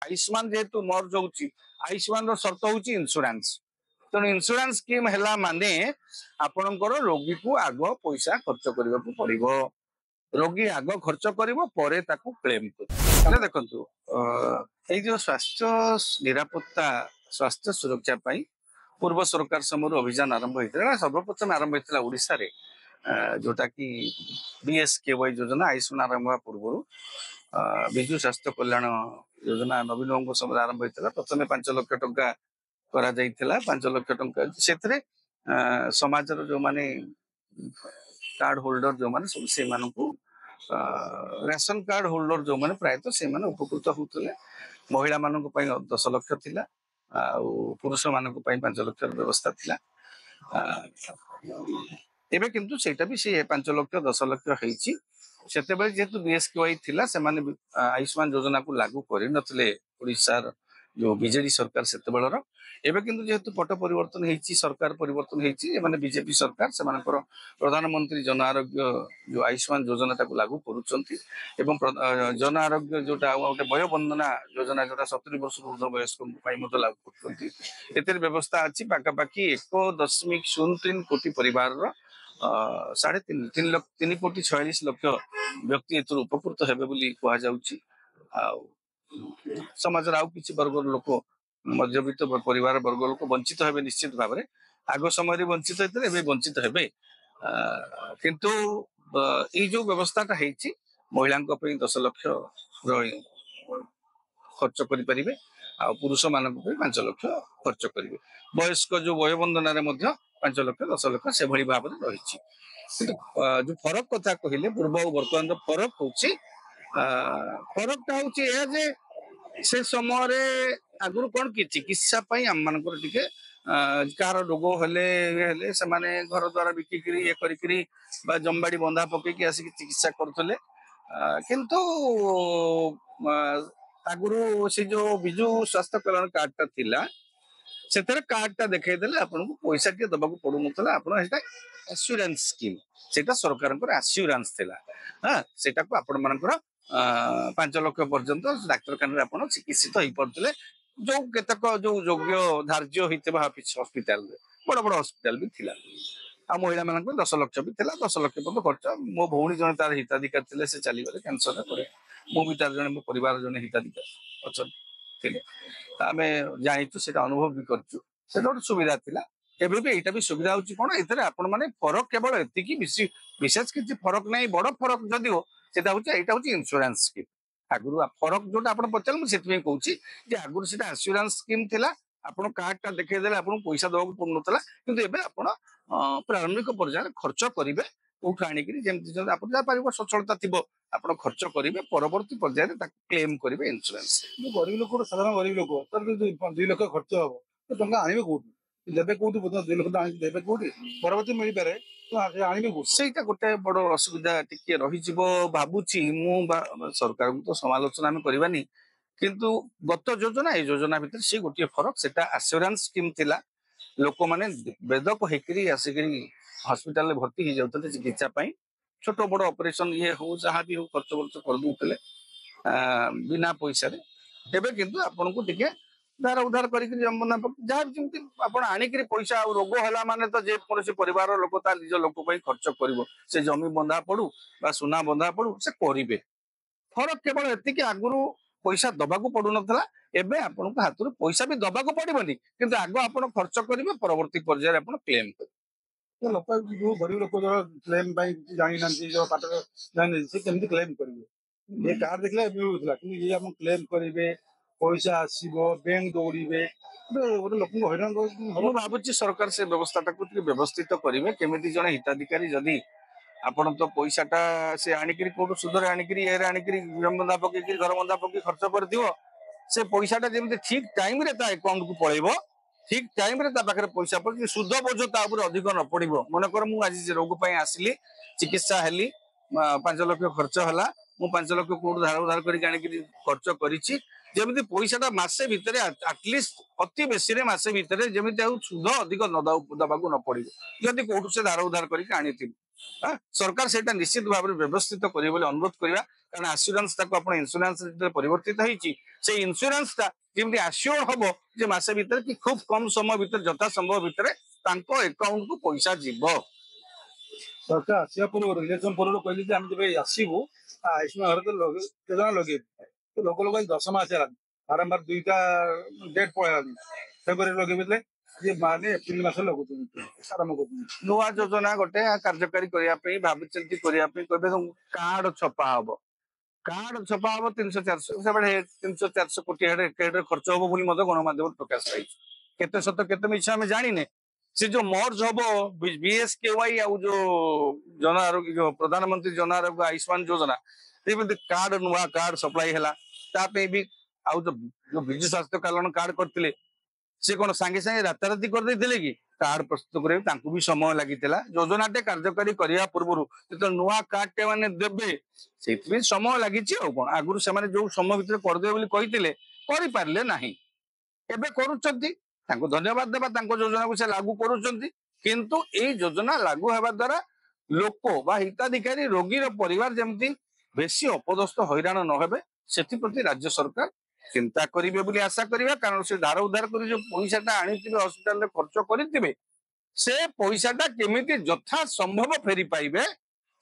आयुष्मान जेहेतु मर्ज होउची आयुष्मान शर्त होउची इंश्योरेंस तेणु इंश्योरेंस स्कीम है माने आपणकर रोगी को आग पैसा खर्च करने को पड़ो रोगी आग खर्च करे ताकू क्लेम कर देखु जो स्वास्थ्य निरापत्ता स्वास्थ्य सुरक्षा पूर्व सरकार समय अभियान आरंभ होता सर्वप्रथम आरंभ होता ओडिशा रे जोटा कि बीएसकेवाई योजना आयुष्मान आरंभ पूर्व विजु स्वास्थ्य कल्याण योजना नवीन बाबू समय आरंभ होता प्रथम 5 लाख टंका करा जाइथिला 5 लाख टंका से समाज जो माने कार्ड होल्डर जो माने से मानकू राशन कार्ड होल्डर जो माने प्रायतः से माने उपकृत होतले महिला मानक पई 10 लाख थिला पुरुष मानक पई 5 लाख व्यवस्था थिला एबे किंतु सेटा भी से 5 लाख 10 लाख हेची सेतेबेले जेतु बीएसकेवाई थिला से माने आयुष्मान योजना को लागू करि नथले ओडिसा जो बीजेडी सरकार सेतेबेलर एबे किंतु जेतु पट परिवर्तन हेची सरकार परिवर्तन हेची ए माने बीजेपी सरकार से मानकर प्रधानमंत्री जन आरोग्य जो आयुष्मान योजना ताको लागू करूचंती एवं जन आरोग्य जोटा गोटे वय वंदना योजना जोटा 70 वर्ष ऊर्ध्व वयस्क पई मत लागू करूचंती एतेर व्यवस्था अछि पाकापाकी 1.03 कोटी परिवार रो 3 कोटी 46 लाख व्यक्ति एतर उपकृत हेबे बोली कहा जाउची आ समाज आउ किसी वर्ग लोक मध्यवित्त परिवार वर्ग लोक वंचित हेबे निश्चित भाव में आग समय वंचित होते हैं वंचित हेबे किंतु ये जो व्यवस्थाटा है महिला 10 लाख खर्च करें आ पुरुष मान 5 लाख खर्च करेंगे वयस्क जो वयोबंधन 5 लाख 10 लाख से भाव में रही जो फरक कथा कहले पूर्व बर्तमान फरक हूँ फरकटा हूँ से समय आगु कौन कि चिकित्सा आम मान कह रोग हेले से घर द्वारा बिकिक ये कर जमबाड़ी बंधा पकईकी आसिक चिकित्सा करुले किंतु आगु से जो विजु स्वास्थ्य कल्याण कार्डटा थिला से कार्डटा देखईदेले आपको पैसा टे दबा पड़ू ना एश्योरेंस स्कीम से सरकार एश्योरेंस थिला हाँ सेटा को आपण मानकर 5 लाख पर्यंत डाक्तरखाना आप चिकित्सित हो पारे जो केतक जो योग्य धार्य होता हस्पिटाल बड़ बड़ हस्पिटाल भी थिला आ महिला मान 10 लाख भी थिला 10 लाख पर्यंत खर्च मो भौणी जन तार हिताधिकारी थे से चलीगले कैंसर मु भी तार जन मो परिवार जन हिताधिकारी अच्छा आम जाचु से अनुभव भी करूँ से गोटे सुविधा थिला एबे भी एटा भी सुविधा होची कोन एथरे आपण माने फरक केवल एतिकी विशेष किछि फरक नहीं बड़ फरक जदि हो सेटा होची एटा होची इंश्योरेंस स्कीम आगुरु फरक जोटा आपण पचल मु सेतमे कहूची जे आगुरु सेटा एश्योरेंस स्कीम थिला आपण कार्डटा देखै देले आपण पैसा दବାକୁ पड़नतला किंतु एबे आपण प्रारंभिक पर्यायर खर्च करिवे कोठा आनिकरी जेमति आपण जा पारिबो सचलता थिबो आपण खर्च करिवे परवर्ती पर्यायर ता क्लेम करिवे इंश्योरेंस जो गरीब लोक साधारण गरीब लोक तर 2 लाख खर्च हबो तो टंका आनिबे कोठी देबे कोठी 2 लाख आनि देबे कोठी परवर्ती मिलि पारे तो आनिबे कोठी सेटा गोटे बड़ असुविधा टिके रही जिवो भाबुची मु सरकार को तो समालोचना हम करबानी किंतु गत योजना ए योजना भितर से गोटे फरक सेटा एश्योरेंस स्कीम थिला लोक माने बेदक हेकरी आसिकरी हॉस्पिटल भर्ती हो जाउतले चिकित्सा पई छोट बड़ ऑपरेशन ये हो जहाँ भी हो खर्च वर्च कर दूतले बिना पैसा रे एबे किंतु आपन को टिके धार उधार करिक जमना जहाँ जमती आपण आनिकरी पैसा रोग होला माने तो जे कोनोसी परिवार लोक ता निज लोक पई खर्च करिवो से जमी बंधा पड़ू बा सुना बंधा पड़ू से करिवे फरक केवल एतिकी आगुरु पैसा दबाकू पड़ू नथला एबे आपन को हाथ पैसा भी दबाकू पड़िबनी किंतु आगो आपन खर्च करिवे परवर्ती पर्यायर आपन क्लेम तो लोक जो गरीब लोक जो क्लेम बाई जानि नंती जो पाटर जानि से केमति क्लेम करिवे ये कार्ड देखले मिलुथला कि ये हम क्लेम करिवे पैसा आसीबो बैंक दौड़िबे गोटे लोक हैरान मु भाबुची सरकार से व्यवस्थाटा को व्यवस्थित करिवे केमिति जने हिताधिकारी जदी आपण तो पैसाटा से आनिकरी कोठु सुधरे आनिकरी एरे आनिकरी बंधा पकई घर बंधा पकई खर्च कर दियो से पैसाटा जेमति ठीक टाइम रे ता अकाउंट को पळेबो ठीक टाइम रे ता पाखरे पैसा पड़ सुध बोझ ता ऊपर अधिक न पड़िबो मन कर मु आज रोग पई आसिली चिकित्सा हेली 5 लाख खर्च हला मु 5 लाख कोठु धार उधार करी आनिकरी खर्च करिछि जेमति पैसाटा मासे भितरे एटलिस्ट अति बेसी रे मासे भितरे जेमति सुध अधिक न दबाकू न पड़िबो जदि कोठु से धार उधार करी आनिथि सरकार से निश्चित भाव में व्यवस्थित करेंगे बोली अनुरोध करवा कारण आश्योरेंस आप इन्शुरांस परिवर्तित होती से इन्शुरांस जमी आश्योर हम जे मसे भीतर कि खूब कम समय भीतर यथा संभव भीतर अकाउंट को पैसा जीव सरकार आसिया पूर्व इलेक्शन पूर्व कहले जे आम जब आसबू आयुष्मान भारत योजना लगे तो लोक लोक 10 मास है बारंबार 2टा डेट पड़ेगा फेब्रुआरी लगे ये माने एप्रिल मास लगुच आरंभ कर नुआ योजना गोटे कार्यकारी करने भाविचिंती करने कार्ड छपा हम कार्ड छपा हम 300-400 कोटी खर्च हम बोली गणमाध्यम प्रकाश पाई केते सत केते मिछ आम जाने से जो मर्ज हम BSKY जो जन आरोग्य जो प्रधानमंत्री जन आरोग्य आयुष्मान योजना कार्ड नुआ कार्ड सप्लाई है भी आउ जो विजु स्वास्थ्य कल्याण कार्ड करते से कौन सांगे सांगे राताराति करदे कि कार्ड प्रस्तुत करेंगे भी समय लगी योजनाटे कार्यकारी करने पूर्व जो नुआ कार्ड टे मैंने देवे से समय लगी कौन आगुरी से जो समय भितर करदे कही पारे ना एबे करुछंती धन्यवाद देवा योजना को से लागू करुछंती किंतु ए योजना लागू होगा द्वारा लोक बा हिताधिकारी रोगीर परिवार जमती बेसी अपदस्थ हैरान न हेबे सेति प्रति राज्य सरकार चिंता करिवे बोली आशा करिवा कारण से धार उद्धार कर जो पैसाटा आनिथिबे हॉस्पिटल रे खर्च करिथिबे से पैसाटा केमिति यथा संभव फेरी पाइबे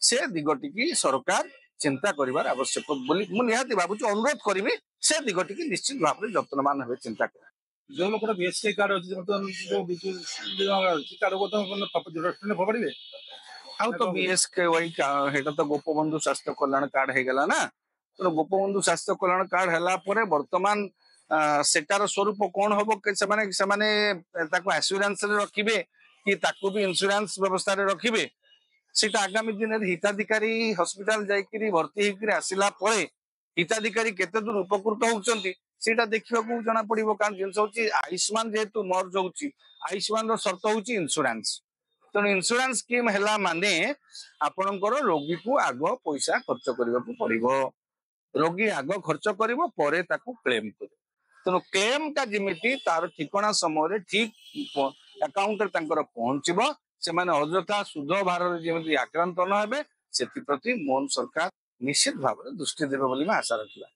से दिगटी की सरकार चिंता करिवार आवश्यक बोली मु निहाती भाबुची अनुरोध करिवे से दिगटी की निश्चित भाव में यत्नमान हेबे चिंता कर जो लोग BSK कार्ड अच्छी जो विजु कार्ड को फोपाड़े आउ तो BSKY हेटा तो गोपबंधु स्वास्थ्य कल्याण कार्ड हे गला ना तो गोपबंधु स्वास्थ्य कल्याण कार्ड हैला परे वर्तमान सेटार स्वरूप कौन हम से आश्योरेंस रखिबे कि ताकू भी इंश्योरेंस व्यवस्था रे रखिबे सेटा आगामी दिन में हिताधिकारी हॉस्पिटल जाइकरी भर्ती होकर आसिला परे हिताधिकारी केते दूर उपकृत होउचंती सेटा देखिबा को जना पड़िबो कारण जिंस होची आयुष्मान जेतु मर्ज होची आयुष्मान रो शर्त होची इंश्योरेंस तेणु इंश्योरेंस स्कीम हैला माने आपणकर रोगी को आग पैसा खर्च करने को पड़ो रोगी आग खर्च करिवो परे ताकू क्लेम कर तेणु क्लेम टा जिमिति तार ठिकणा समय ठीक अकाउंट रे तांकर पहुंचबो से माने अजथा सुध भार जेमिति आक्रांत न हेबे सेति प्रति मोहन सरकार निश्चित भाव दृष्टि देबे बोली आशा रखला।